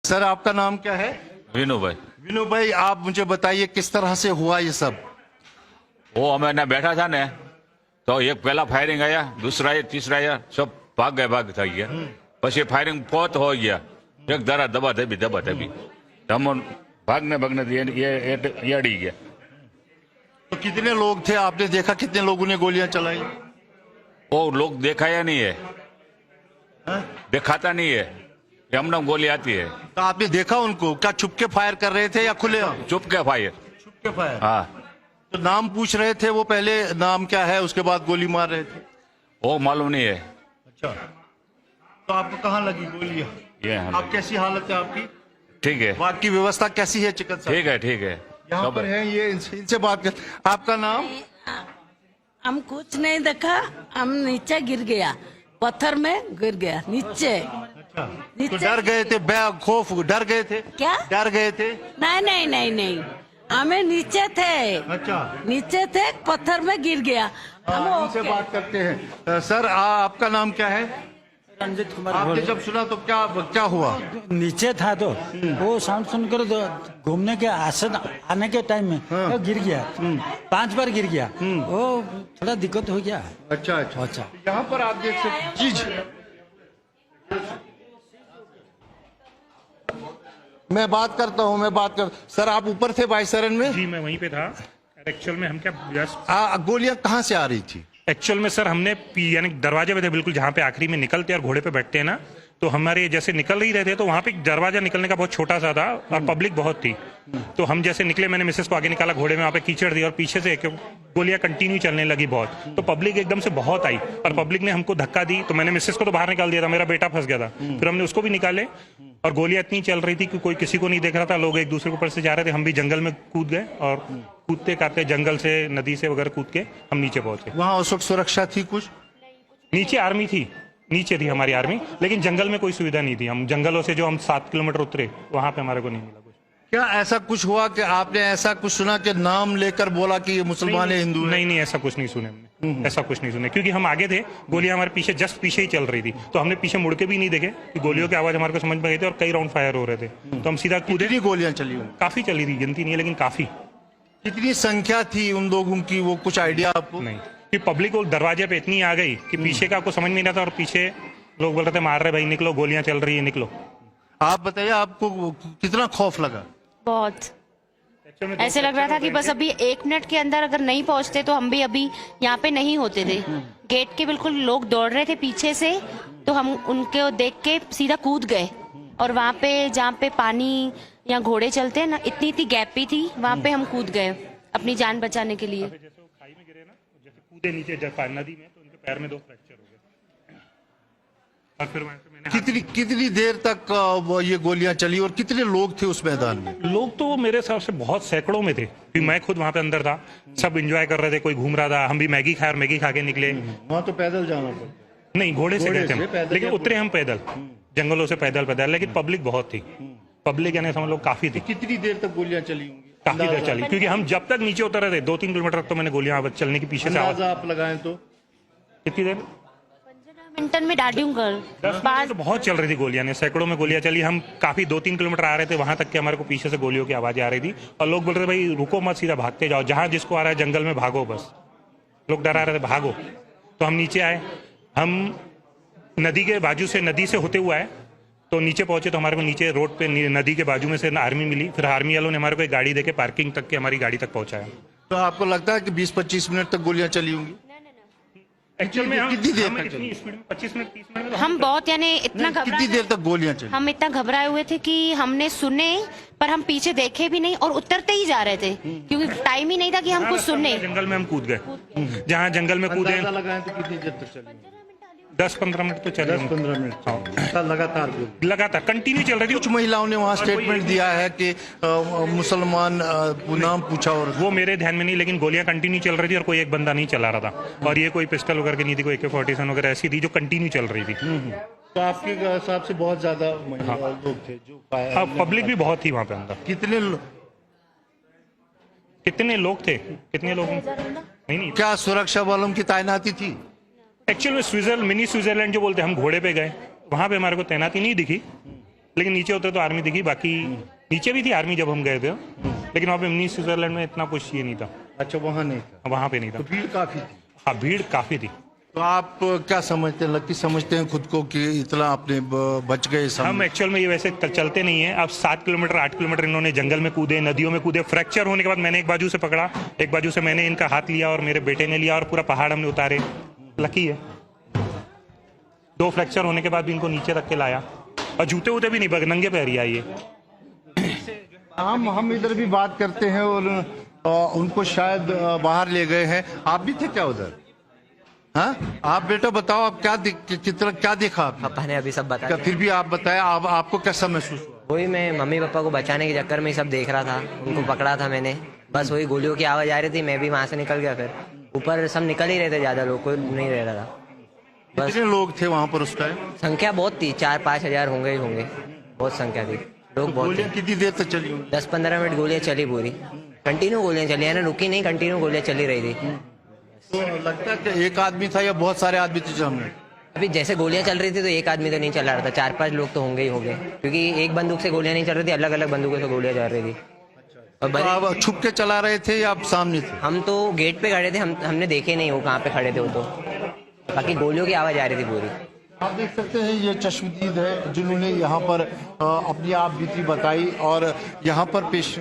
Sir आपका नाम क्या है? विनू भाई। विनू भाई, आप मुझे बताइए किस तरह से हुआ ये सब? वो हमें ना बैठा था ने तो एक पहला फायरिंग आया, दूसरा आया, तीसरा आया, सब भाग થઈ ગયા। પછી फायरिंग बहुत हो गया, एक दरा दबा दबी हम भागने ये अड़ी गया। तो कितने लोग थे, आपने देखा कितने लोगों ने गोलियां चलाई? वो लोग देखा या नहीं है, दिखाता नहीं है, हमने गोली आती है। तो आपने देखा उनको? क्या छुप के फायर कर रहे थे या खुले? चुप के फायर। छुप के फायर। हाँ। तो नाम पूछ रहे थे वो, पहले नाम क्या है, उसके बाद गोली मार रहे थे? वो मालूम नहीं है। अच्छा, तो आपको कहाँ लगी गोलियां? ये आप कैसी हालत है आपकी? ठीक है, बाकी व्यवस्था कैसी है चिकित्सा? ठीक है, ठीक है। यहाँ पर है ये, इनसे बात कर। आपका नाम? हम कुछ नहीं देखा, हम नीचे गिर गया, पत्थर में गिर गया नीचे। तो डर गए थे, खौफ, डर गए थे? क्या डर गए थे? नहीं नहीं नहीं नहीं, हमें नीचे थे। अच्छा, नीचे थे, पत्थर में गिर गया। हम इनसे बात करते हैं। सर आपका नाम क्या है? रंजित कुमार। आपने जब सुना तो क्या क्या हुआ? नीचे था तो वो साउंड सुनकर घूमने के आसन आने के टाइम में वो गिर गया, 5 बार गिर गया। वो थोड़ा दिक्कत हो गया। अच्छा अच्छा अच्छा। यहाँ पर आप देख सकते जी। मैं बात करता हूँ, सर आप ऊपर थे बाइसरन में? जी मैं वहीं पे था। एक्चुअल में हम क्या गोलियां कहाँ से आ रही थी? एक्चुअल में सर हमने यानी दरवाजे पे थे बिल्कुल, जहाँ पे आखिरी में निकलते और घोड़े पे बैठते हैं ना, तो हमारे जैसे निकल ही रहे थे तो वहाँ पे दरवाजा निकलने का बहुत छोटा सा था और पब्लिक बहुत थी। तो हम जैसे निकले, मैंने मिसेस को आगे निकाला, घोड़े में वहाँ पे कीचड़ दी और पीछे से गोलियां कंटिन्यू चलने लगी बहुत। तो पब्लिक एकदम से बहुत आई और पब्लिक ने हमको धक्का दी, तो मैंने मिसेस को तो बाहर निकाल दिया था, मेरा बेटा फंस गया था। फिर हमने उसको भी निकाले और गोलियां इतनी चल रही थी कि कोई किसी को नहीं देख रहा था, लोग एक दूसरे के ऊपर से जा रहे थे। हम भी जंगल में कूद गए और कूदते काटते जंगल से, नदी से वगैरह कूद के हम नीचे पहुंचे। वहाँ उस वक्त सुरक्षा थी कुछ? नीचे आर्मी थी, नीचे थी हमारी आर्मी, लेकिन जंगल में कोई सुविधा नहीं थी। हम जंगलों से जो हम 7 किलोमीटर उतरे, वहां पे हमारे को नहीं मिला कुछ। क्या ऐसा कुछ हुआ कि आपने ऐसा कुछ सुना कि नाम लेकर बोला कि ये मुसलमान है, हिंदू है? नहीं नहीं, ऐसा कुछ नहीं सुने हमने, ऐसा कुछ नहीं सुने, क्योंकि हम आगे थे, गोलियां हमारे पीछे जस्ट पीछे ही चल रही थी, तो हमने पीछे मुड़ के भी नहीं देखे कि गोलियों की आवाज हमारे को समझ में गई थी और कई राउंड फायर हो रहे थे, तो हम सीधा कूदे। कितनी गोलियां चली? काफी चली थी, गिनती नहीं है लेकिन काफी। कितनी संख्या थी उन लोगों की, वो कुछ आइडिया आपको? नहीं, कि पब्लिक वो दरवाजे पे इतनी आ गई कि पीछे का आपको समझ नहीं रहा था और पीछे लोग बोल रहे थे मार रहे भाई, निकलो, गोलियां चल रही है, निकलो। आप बताइए, आपको कितना खौफ लगा? बहुत, ऐसे लग रहा था कि बस अभी 1 मिनट के अंदर अगर नहीं पहुंचते तो हम भी अभी यहाँ पे नहीं होते थे। गेट के बिल्कुल लोग दौड़ रहे थे पीछे से, तो हम उनको देख के सीधा कूद गए और वहाँ पे जहाँ पे पानी या घोड़े चलते हैं ना, इतनी गैप भी थी, वहाँ पे हम कूद गए अपनी जान बचाने के लिए। जैसे वो खाई में गिरे ना, जैसे कूदे नीचे नदी में, तो उनके पैर में 2 फ्रैक्चर हो गए और फिर वहाँ से मैंने कितनी देर तक ये गोलियां चली और कितने लोग थे उस मैदान में? लोग तो मेरे हिसाब से बहुत सैकड़ों में थे, क्योंकि मैं खुद वहाँ पे अंदर था, सब एंजॉय कर रहे थे, कोई घूम रहा था, हम भी मैगी खाए और मैगी खा के निकले। वहाँ तो पैदल जाना पड़ता? नहीं, घोड़े से गए थे हम, लेकिन उतरे हम पैदल, जंगलों से पैदल, लेकिन पब्लिक बहुत थी, पब्लिक यानी समझ लो काफी थी। कितनी देर तक गोलियां चली होंगी? काफी देर चली, क्योंकि हम जब तक नीचे उतर रहे थे 2-3 किलोमीटर तक तो मैंने गोलियां चलने की पीछे से आवाज। आप लगाएं तो कितनी देर? 15 मिनट में डाडियों कर 10 मिनट तो बहुत चल रही थी गोलियां, सैकड़ों में गोलियां चली। हम काफी 2-3 किलोमीटर आ रहे थे, वहां तक के हमारे को पीछे से गोलियों की आवाज आ रही थी और लोग बोल रहे थे भाई रुको मत, सीधा भागते जाओ, जहां जिसको आ रहा है जंगल में भागो, बस। लोग डरा रहे थे भागो, तो हम नीचे आए। हम नदी के बाजू से, नदी से होते हुए आए, तो नीचे पहुंचे तो हमारे को नीचे रोड पे नदी के बाजू में से आर्मी मिली। फिर आर्मी वालों ने हमारे को एक गाड़ी देके पार्किंग तक के हमारी गाड़ी तक पहुंचाया। तो आपको लगता है कि 20-25 मिनट तक गोलियां चली होंगी? एक्चुअल में कितनी देर तक इतनी स्पीड में 25 मिनट 30 मिनट में हम बहुत यानी इतना कितनी देर तक गोलियां चली? हम इतना घबराए हुए थे कि हमने सुने पर हम पीछे देखे भी नहीं और उतरते ही जा रहे थे, क्योंकि टाइम ही नहीं था कि हम कुछ सुनने। जंगल में हम कूद गए, जहाँ जंगल में कूदे। लगाएं तो कितनी देर तक चली? 10-15 मिनट तो चले। 10-15 मिनट लगातार कंटिन्यू चल रही थी। कुछ महिलाओं ने वहाँ स्टेटमेंट दिया है कि मुसलमान नाम पूछा, और वो मेरे ध्यान में नहीं, लेकिन गोलियां कंटिन्यू चल रही थी और कोई एक बंदा नहीं चला रहा था, और ये कोई पिस्टल वगैरह की नहीं थी, कोई AK-47 वगैरह ऐसी थी जो कंटिन्यू चल रही थी। तो आपके हिसाब से बहुत ज्यादा लोग थे जो? हाँ, पब्लिक भी बहुत थी वहाँ पे अंदर। कितने लोग थे? कितने लोग? नहीं, क्या सुरक्षा बलों की तैनाती थी? एक्चुअल में मिनी स्विट्जरलैंड जो बोलते हैं, हम घोड़े पे गए, वहां पे हमारे को तैनाती नहीं दिखी, लेकिन नीचे उतरे तो आर्मी दिखी, बाकी नीचे भी थी आर्मी जब हम गए थे, लेकिन वहाँ पे मिनी स्विट्जरलैंड में इतना कुछ ये नहीं था, अच्छा वहाँ नहीं था, वहाँ पे नहीं था। तो भीड़ काफी थी। हाँ भीड़ काफी थी। तो आप क्या समझते हैं, लकी समझते हैं खुद को कि इतना आपने बच गए सामने? हम एक्चुअल में ये वैसे चलते नहीं है। अब 7 किलोमीटर 8 किलोमीटर इन्होंने जंगल में कूदे, नदियों में कूदे, फ्रैक्चर होने के बाद मैंने एक बाजू से पकड़ा, एक बाजू से मैंने इनका हाथ लिया और मेरे बेटे ने लिया और पूरा पहाड़ हमने उतारे। लकी है 2 फ्रैक्चर होने के बाद भी इनको नीचे रख के लाया, और जूते वूते भी नहीं बग, नंगे पैर ही आइए। हम इधर भी बात करते हैं और उनको शायद बाहर ले गए हैं। आप भी थे क्या उधर? हाँ, आप बेटा बताओ, आप क्या देखा आपने? पापा ने अभी सब क्या बताया। फिर भी आप बताया, आपको कैसा महसूस हुआ? वही मैं मम्मी पापा को बचाने के चक्कर में ही सब देख रहा था, उनको पकड़ा था मैंने, बस वही गोलियों की आवाज आ रही थी, मैं भी वहां से निकल गया। फिर ऊपर सब निकल ही रहे थे, ज्यादा लोग कोई नहीं रह रहा था। बस कितने लोग थे वहाँ पर उस टाइम? संख्या बहुत थी, 4-5 हजार होंगे ही होंगे, बहुत संख्या थी, लोग बहुत गोलियां थे। कितनी देर तक चली होंगी? 10-15 मिनट गोलियां चली पूरी, कंटिन्यू गोलियां चली है ना, रुकी नहीं, कंटिन्यू गोलियां चली रही थी। तो लगता है कि एक आदमी था या बहुत सारे आदमी थे सामने? अभी जैसे गोलियां चल रही थी तो एक आदमी तो नहीं चला रहा था, 4-5 लोग तो होंगे ही होंगे, क्योंकि एक बंदूक से गोलियां नहीं चल रही थी, अलग अलग बंदूकों से गोलियां चल रही थी। और तो आप छुप के चला रहे थे या आप सामने थे? हम तो गेट पे खड़े थे, हमने देखे नहीं वो कहाँ पे खड़े थे वो, तो बाकी गोलियों की आवाज आ रही थी पूरी। आप देख सकते हैं ये चश्मदीद है जिन्होंने यहाँ पर अपनी आप बीती बताई और यहाँ पर पेश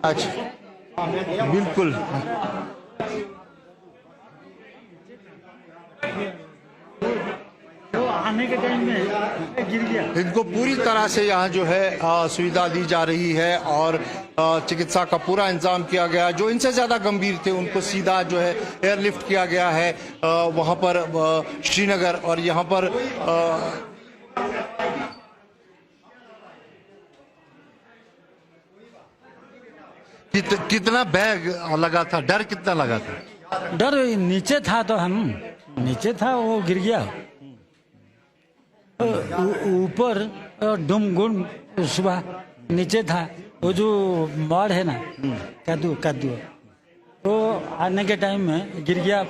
अच्छा बिल्कुल। तो आने के टाइम में गिर गया। इनको पूरी तरह से यहाँ जो है सुविधा दी जा रही है और चिकित्सा का पूरा इंतजाम किया गया। जो इनसे ज़्यादा गंभीर थे उनको सीधा जो है एयरलिफ्ट किया गया है वहाँ पर श्रीनगर। और यहाँ पर कितना बैग लगा था, डर कितना लगा था? डर नीचे था, तो हम नीचे था, वो गिर गया ऊपर डुम सुबह नीचे था। वो जो मॉड है ना, कद्दू तो आने के टाइम में गिर गया।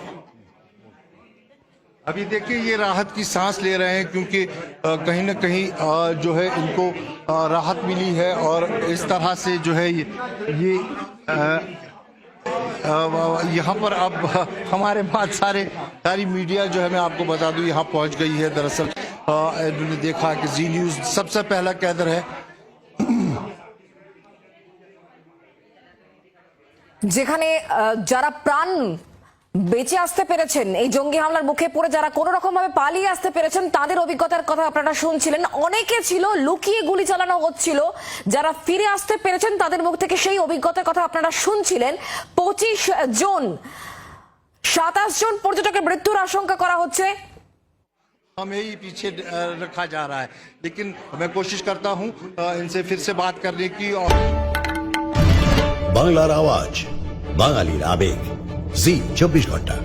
अभी देखिए ये राहत की सांस ले रहे हैं क्योंकि कहीं ना कहीं जो है इनको राहत मिली है। और इस तरह से जो है ये यहाँ पर अब हमारे पास सारी मीडिया जो है मैं आपको बता दूं यहाँ पहुँच गई है। दरअसल इन्होंने देखा कि जी न्यूज़ सबसे पहला कैदर है যেখানে যারা প্রাণ বেঁচে আসতে পেরেছেন এই জঙ্গি হামলার মুখে পড়ে, যারা কোনো রকম ভাবে পালিয়ে আসতে পেরেছেন তাদের অভিজ্ঞতার কথা আপনারা শুনছিলেন। অনেকে ছিল লুকিয়ে গুলি চালানো হচ্ছিল, যারা ফিরে আসতে পেরেছেন তাদের মুখ থেকে সেই অভিজ্ঞতার কথা আপনারা শুনছিলেন। 25 জন 27 জন পর্যটকের মৃত্যুর আশঙ্কা করা হচ্ছে। हमें ही पीछे रखा जा रहा है, लेकिन मैं कोशिश करता हूं इनसे फिर से बात करने की। और বাংলার আওয়াজ, বাঙালির আবেগ, জি 24 ঘন্টা।